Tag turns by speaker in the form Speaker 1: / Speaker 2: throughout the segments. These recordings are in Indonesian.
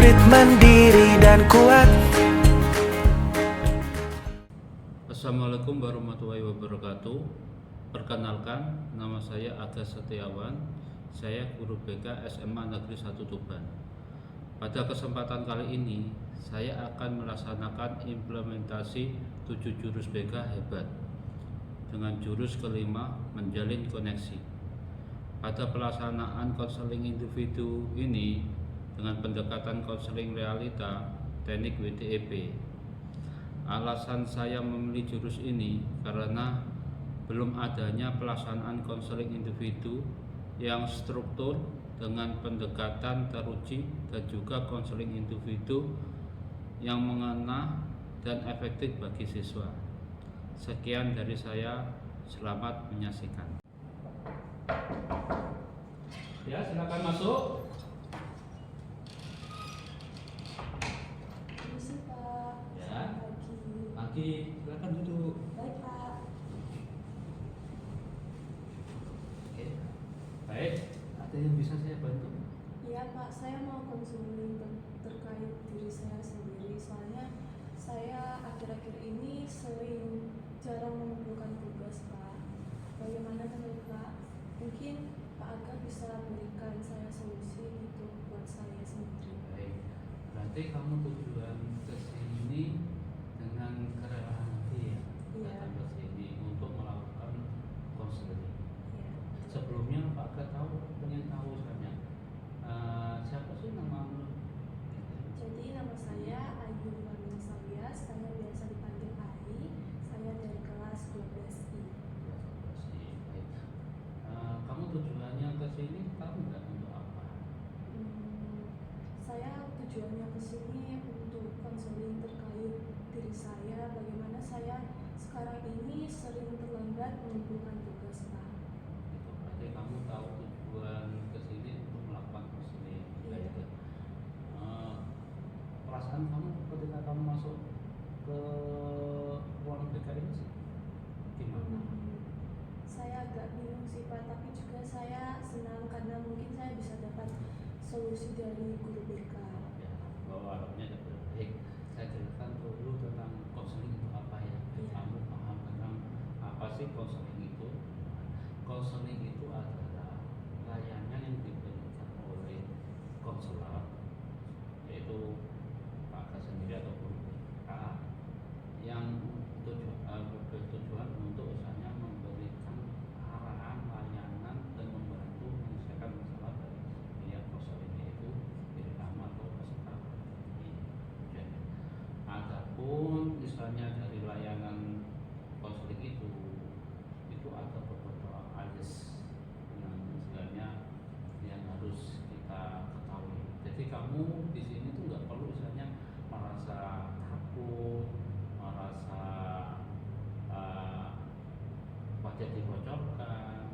Speaker 1: murid mandiri dan kuat.
Speaker 2: Assalamualaikum warahmatullahi wabarakatuh. Perkenalkan, nama saya Aga Setiawan. Saya guru BK SMA Negeri 1 Tuban. Pada kesempatan kali ini, saya akan melaksanakan implementasi 7 jurus BK hebat dengan jurus kelima, menjalin koneksi. Pada pelaksanaan konseling individu ini dengan pendekatan konseling realita, teknik WDEP. Alasan saya memilih jurus ini karena belum adanya pelaksanaan konseling individu yang struktur dengan pendekatan teruji dan juga konseling individu yang mengena dan efektif bagi siswa. Sekian dari saya, selamat menyaksikan. Ya, silakan masuk. Pagi, silakan duduk.
Speaker 3: Baik, Pak.
Speaker 2: Oke. Baik, ada yang bisa saya bantu?
Speaker 3: Iya, Pak, saya mau konseling terkait diri saya sendiri. Soalnya saya akhir-akhir ini sering jarang mengumpulkan tugas, Pak. Bagaimana menurut Pak? Mungkin Pak Aga bisa berikan saya solusi gitu buat saya sendiri.
Speaker 2: Baik, berarti kamu tujuan ke sini dengan kerelaan hati ya, datang ke sini untuk melakukan konseling.
Speaker 3: Iya.
Speaker 2: Sebelumnya Pak Aga pengen tahu sebenarnya siapa sih namamu?
Speaker 3: Jadi nama saya Ayu Lamin Sawias, saya biasa dipanggil Ai. Saya dari kelas 12I.
Speaker 2: Baik. Kamu tujuannya ke sini tahu nggak untuk apa?
Speaker 3: Saya tujuannya ke sini untuk konseling terkait diri saya, bagaimana saya sekarang ini sering terlambat mengumpulkan tugas, Pak.
Speaker 2: Itu berarti kamu tahu tujuan ke sini untuk melakukan konseling.
Speaker 3: Iya.
Speaker 2: Perasaan kamu ketika kamu masuk ke ruang BK ini sih gimana?
Speaker 3: Saya agak bingung sih, Pak, tapi juga saya senang karena mungkin saya bisa dapat solusi dari guru BK.
Speaker 2: Ya, bahwa harapnya dapat. Baik, saya jelaskan dulu tentang konseling itu apa ya.
Speaker 3: Iya.
Speaker 2: Kamu paham tentang apa sih konseling itu? Konseling itu adalah layanan yang diberikan oleh konselor, yaitu Pak Aga sendiri atau guru BK yang bertujuan untuk misalnya memberikan arahan, layanan dan membantu menyelesaikan masalah dari pihak konseling, yaitu diri kamu atau peserta ini. Adapun misalnya dari layanan konseling itu ada beberapa ajas yang istilahnya yang harus kita ketahui. Jadi kamu di sini tuh nggak perlu misalnya merasa takut, merasa wajah dibocorkan,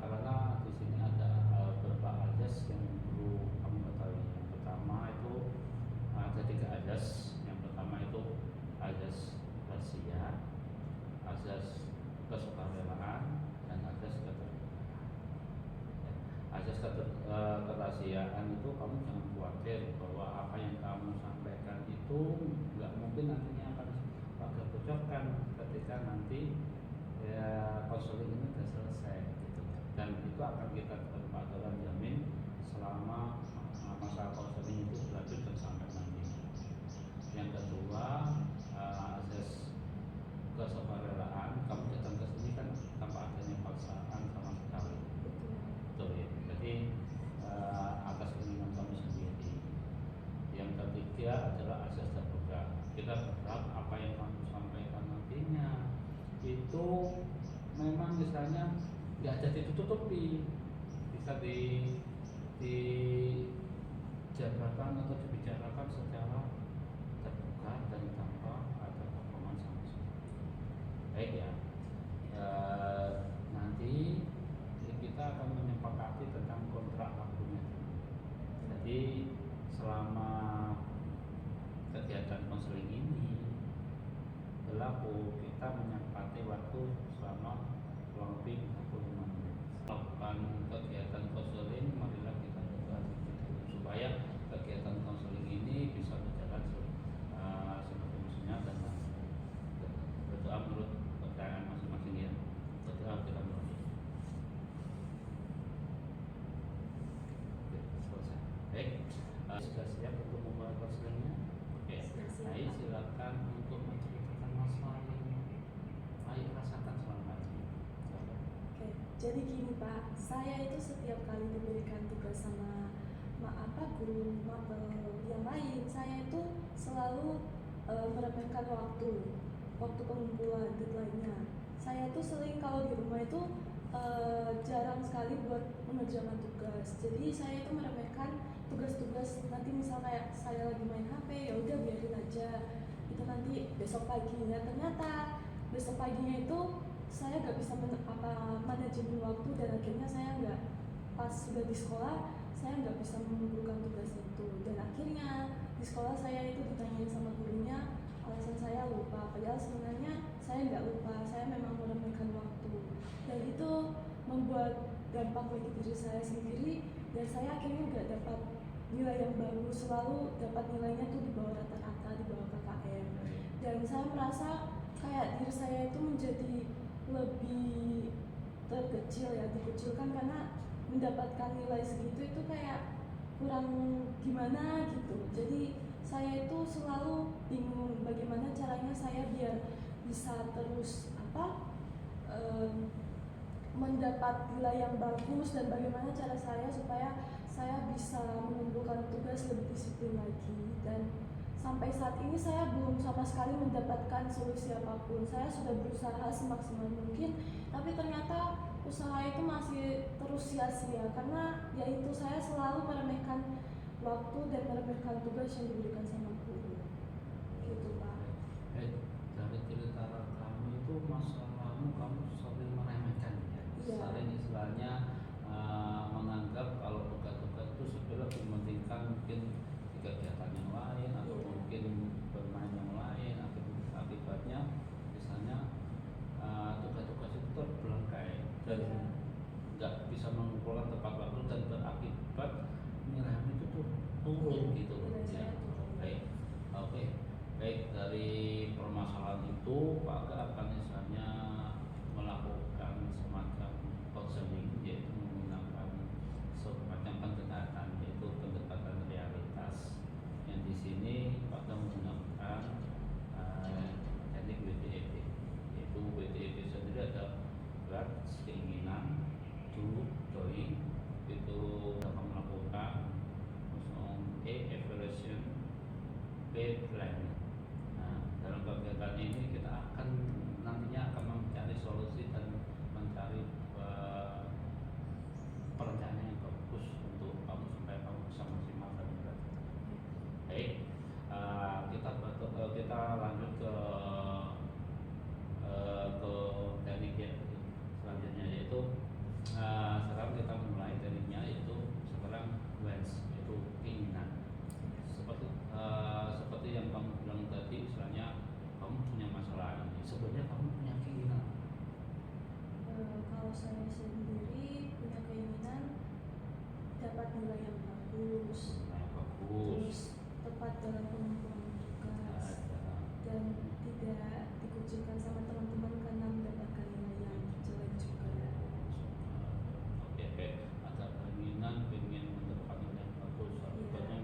Speaker 2: karena di sini ada beberapa ajas yang perlu kamu ketahui. Yang pertama itu ada 3 ajas. Yang pertama itu ajas rahasia, ajas kesukarelaan, dan ajas keterbukaan. Ajas kerahasiaan itu kamu jangan khawatir bahwa apa yang kamu sampaikan itu nggak mungkin nantinya akan Aga bocorkan ketika nanti ya konseling ini sudah selesai gitu. Dan itu akan kita dalam jamin selama masa konseling itu berlanjut sampai nanti. Yang kedua, asas kesukarelaan, kamu datang ke sini kan tanpa adanya paksaan sama sekali. Betul ya. Jadi atas keinginan kamu sendiri. Yang ketiga adalah asas terbuka. Kita berharap apa yang kamu sampaikan nantinya itu memang misalnya nggak ada ditutupi, bisa dijabarkan atau dibicarakan secara terbuka dan tanpa ada potongan sama sekali. Baik ya. Nanti kita akan menyepakati tentang kontrak waktunya. Jadi selama kegiatan konseling ini berlaku, kita menyepakati waktu selama kurang lebih 45 menit. Melakukan kegiatan konseling, marilah kita juga Sudah siap untuk membuat konseling? Oke.
Speaker 3: Siap-siap,
Speaker 2: Ayo
Speaker 3: Pak.
Speaker 2: silakan untuk menceritakan masalah yang ayo rasakan selama ini.
Speaker 3: Oke, jadi gini Pak, saya itu setiap kali diberikan tugas sama guru mapel yang lain, saya itu selalu meremehkan waktu pengumpulan deadline-nya. Saya itu sering kalau di rumah itu jarang sekali buat mengerjakan tugas. Jadi saya itu meremehkan tugas-tugas, nanti misal kayak saya lagi main HP, ya udah biarin aja. Itu nanti besok paginya, ternyata besok paginya itu saya nggak bisa manajemen waktu, dan akhirnya saya nggak, pas sudah di sekolah saya nggak bisa mengumpulkan tugas itu, dan akhirnya di sekolah saya itu ditanyain sama gurunya, alasan saya lupa, padahal sebenarnya saya nggak lupa, saya memang meremehkan waktu, dan itu membuat dampak bagi diri saya sendiri, dan saya akhirnya nggak dapat nilai yang bagus, selalu dapat nilainya tuh di bawah rata-rata, di bawah KKM, dan saya merasa kayak diri saya itu menjadi lebih terkecil ya, dikucilkan karena mendapatkan nilai segitu itu kayak kurang gimana gitu. Jadi saya itu selalu bingung bagaimana caranya saya biar bisa terus mendapat nilai yang bagus, dan bagaimana cara saya supaya saya bisa mengumpulkan tugas lebih disiplin lagi. Dan sampai saat ini saya belum sama sekali mendapatkan solusi apapun. Saya sudah berusaha semaksimal mungkin, tapi ternyata usaha itu masih terus sia-sia karena yaitu saya selalu meremehkan waktu dan meremehkan tugas yang diberikan sama guru. Gitu Pak.
Speaker 2: Dari cerita kamu itu masalahmu kamu sering meremehkan ya.
Speaker 3: Iya.
Speaker 2: Sering istilahnya menganggap kalau tugas-tugas itu sebenarnya mementingkan mungkin kegiatan yang lain atau
Speaker 3: Iya.
Speaker 2: mungkin bermain yang lain, akibatnya misalnya tugas-tugas itu terbelengkai dan
Speaker 3: Iya.
Speaker 2: nggak bisa mengumpulkan tepat waktu dan berakibat nilaimu itu tuh turun
Speaker 3: Iya,
Speaker 2: gitu
Speaker 3: nilai
Speaker 2: ya.
Speaker 3: saya turun.
Speaker 2: Baik, oke. Baik, dari permasalahan itu Pak Aga akan misalnya melakukan semacam counseling, yaitu menggunakan semacam pendekatan, yaitu pendekatan realitas, yang di sini Pak Aga menggunakan teknik WTEP, yaitu WTEP sendiri ada berat, keinginan, do, doing, itu akan melakukan evaluation, planning. Nah, dalam kegiatan ini kita akan nantinya akan mencari solusi dan mencari perencanaan yang bagus untuk kamu supaya kamu bisa maksimal dan berat. Baik, kita lanjut ke teknik yang selanjutnya, yaitu sekarang kita mulai tekniknya, yaitu sekarang wants, yaitu keinginan. Seperti yang kamu bilang tadi, misalnya kamu punya masalah ini, sebenarnya kamu punya keinginan.
Speaker 3: Kalau saya sendiri punya keinginan dapat nilai yang bagus, terus tepat dalam pengumpulan tugas, dan tidak dikucilkan sama teman-teman karena mendapatkan nilai yang jelek juga.
Speaker 2: Oke, ada keinginan pengen mendapatkan nilai yang bagus, akibatnya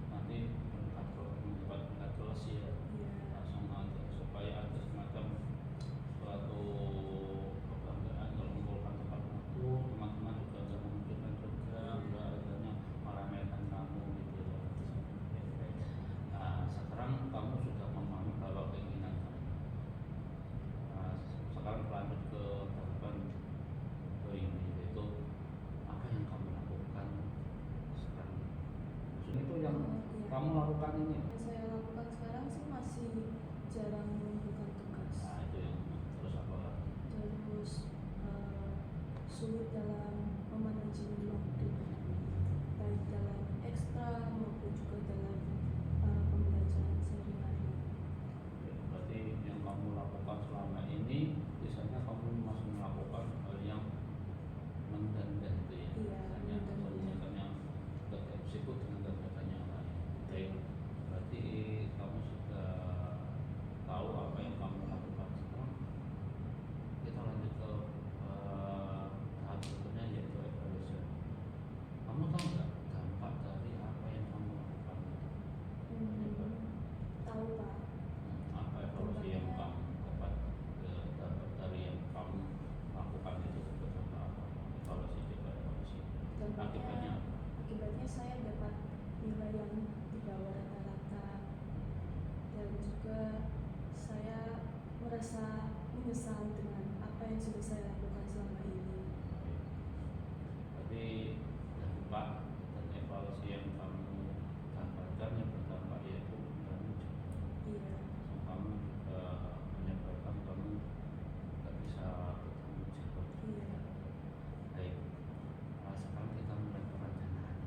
Speaker 2: nanti mendapat tingkat kelas ya.
Speaker 3: Iya.
Speaker 2: Langsung aja supaya ada semacam suatu kebanggaan kalau mengumpulkan tempat waktu, teman-teman juga nggak menunjukkan juga, nggak adanya meremehkan kamu gitu ya. Nah, sekarang kamu sudah memahami bahwa keinginan kamu. Nah, sekarang lanjut ke tahapan ini, yaitu apa yang kamu lakukan sekarang. Itu yang
Speaker 3: Iya.
Speaker 2: kamu lakukan ini.
Speaker 3: Yang saya lakukan sekarang sih masih jarang mengumpulkan tugas.
Speaker 2: Nah, itu yang terus apa lagi?
Speaker 3: Terus sulit dalam memanajemen waktu, baik dalam ekstra maupun juga dalam pembelajaran sehari-hari.
Speaker 2: Berarti yang kamu lakukan selama ini biasanya kamu masih melakukan hal yang mengganda itu ya.
Speaker 3: Iya,
Speaker 2: Hanya
Speaker 3: mengganda.
Speaker 2: kegiatannya tidak sibuk dengan kegiatan yang lain. Baik, berarti kamu sudah tahu apa yang kamu lakukan sekarang. Kita lanjut ke tahap berikutnya, yaitu evaluation.
Speaker 3: saya dapat nilai yang di bawah rata-rata, dan juga saya merasa menyesal dengan apa yang sudah saya lakukan selama ini.
Speaker 2: Jadi dampak dan evaluasi yang kamu dapatkan yang pertama yaitu kamu
Speaker 3: Iya,
Speaker 2: kamu menyebabkan kamu nggak bisa bertanggung jawab.
Speaker 3: iya,
Speaker 2: Baik, sekarang kita mulai perencanaan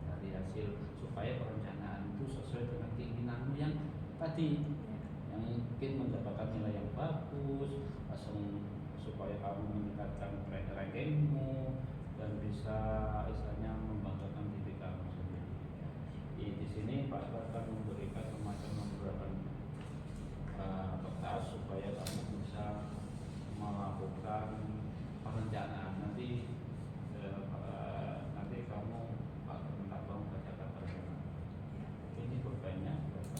Speaker 2: dari hasil supaya perencanaan itu sesuai dengan keinginanmu yang tadi,
Speaker 3: iya,
Speaker 2: yang mungkin mendapatkan nilai yang bagus, langsung supaya kamu meningkatkan rankingmu dan bisa istilahnya membanggakan diri kamu sendiri. Di sini Pak akan memberikan semacam beberapa kertas supaya kamu bisa melakukan perencanaan. Nanti kamu akan minta kamu bacakan perencanaan.
Speaker 3: iya.
Speaker 2: Ini bebannya berapa?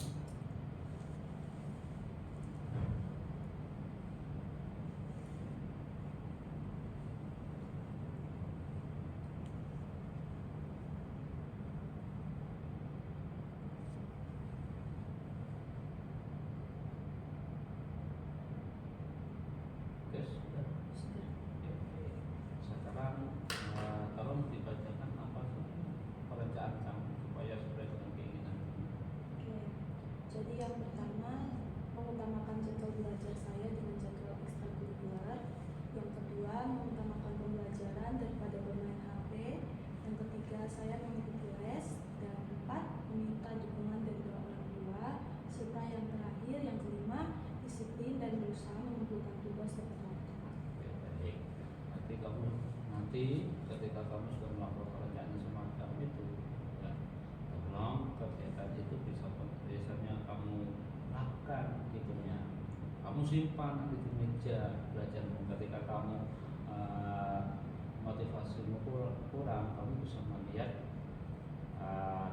Speaker 2: Oke, sudah.
Speaker 3: Sudah.
Speaker 2: Oke. Sekarang tolong dibacakan apa perencanaan kamu supaya sesuai dengan keinginan kamu.
Speaker 3: Oke, jadi yang pertama mengutamakan jadwal belajar saya dengan jadwal ekstrakurikuler. Yang kedua mengutamakan pembelajaran daripada bermain HP. Yang ketiga saya mengikuti les. Dan empat meminta dukungan dari dua orang tua. Serta yang terakhir yang kelima disiplin dan berusaha mengumpulkan tugas tepat waktu.
Speaker 2: Oke, baik. Nanti ketika kamu sudah melakukan perencanaan semacam itu, ya, tolong kegiatan itu biasanya kamu lakukan gitunya. Kamu simpan nanti di meja belajarmu. Ketika kamu motivasimu kurang, kamu bisa melihat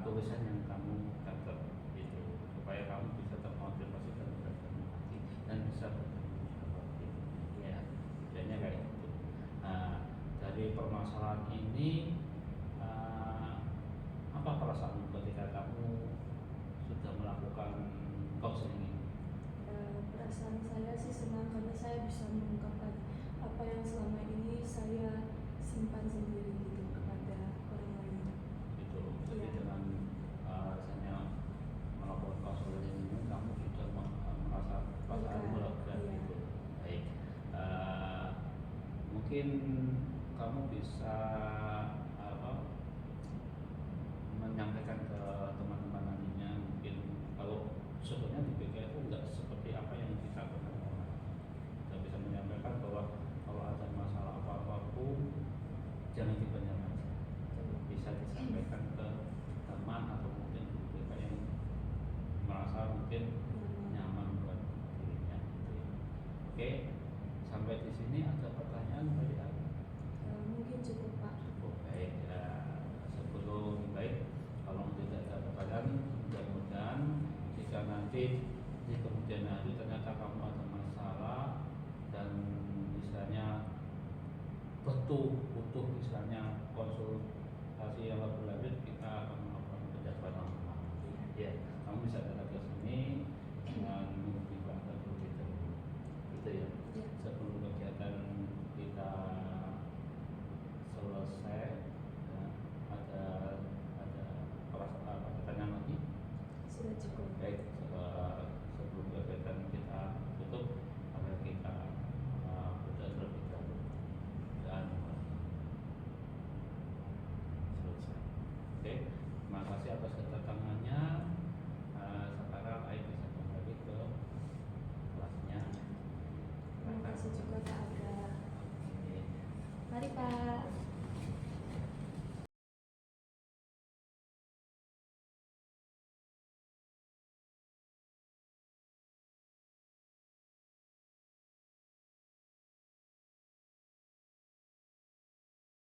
Speaker 2: tulisan yang kamu catat itu supaya kamu bisa termotivasi dan belajar lagi dan bisa bertanggung jawab gitu. Ya, jadinya kayak gitu. Dari permasalahan ini apa perasaanmu ketika kamu sudah melakukan counseling ini?
Speaker 3: Perasaan saya sih senang karena saya bisa mengungkapkan apa yang selama ini saya simpan sendiri gitu kepada orang lain.
Speaker 2: Gitu. Jadi
Speaker 3: Iya.
Speaker 2: dengan misalnya melakukan counseling ini kamu sudah merasa perasaan lega
Speaker 3: Iya.
Speaker 2: gitu. Baik. Mungkin kamu bisa menyampaikan ke teman-teman nantinya, mungkin kalau sebetulnya di BK itu enggak seperti apa yang kita ketahui. Kita bisa menyampaikan bahwa kalau ada masalah apapun jangan dipendam aja, bisa disampaikan ke teman atau mungkin di BK yang merasa mungkin nyaman buat dirinya gitu ya. Oke, sampai di sini ada pertanyaan dari Anda?
Speaker 3: Mungkin cukup Pak.
Speaker 2: Cukup. Baik ya, sebelum baik kalau tidak ada pertanyaan, mudah-mudahan jika nanti di kemudian hari ternyata kamu ada masalah dan misalnya butuh istilahnya konsultasi yang lebih lanjut, kita akan melakukan penjadwalan lama. Ya, kamu bisa datang ke sini dengan menghubungi Pak terlebih dahulu. Gitu ya.
Speaker 3: Iya.
Speaker 2: Sebelum kegiatan kita selesai, ya, ada pertanyaan lagi?
Speaker 3: Sudah cukup.
Speaker 2: Baik, sebelum kegiatan kita tutup, mari kita berdoa terlebih dahulu dan selesai. Oke, terima kasih atas kedatangannya.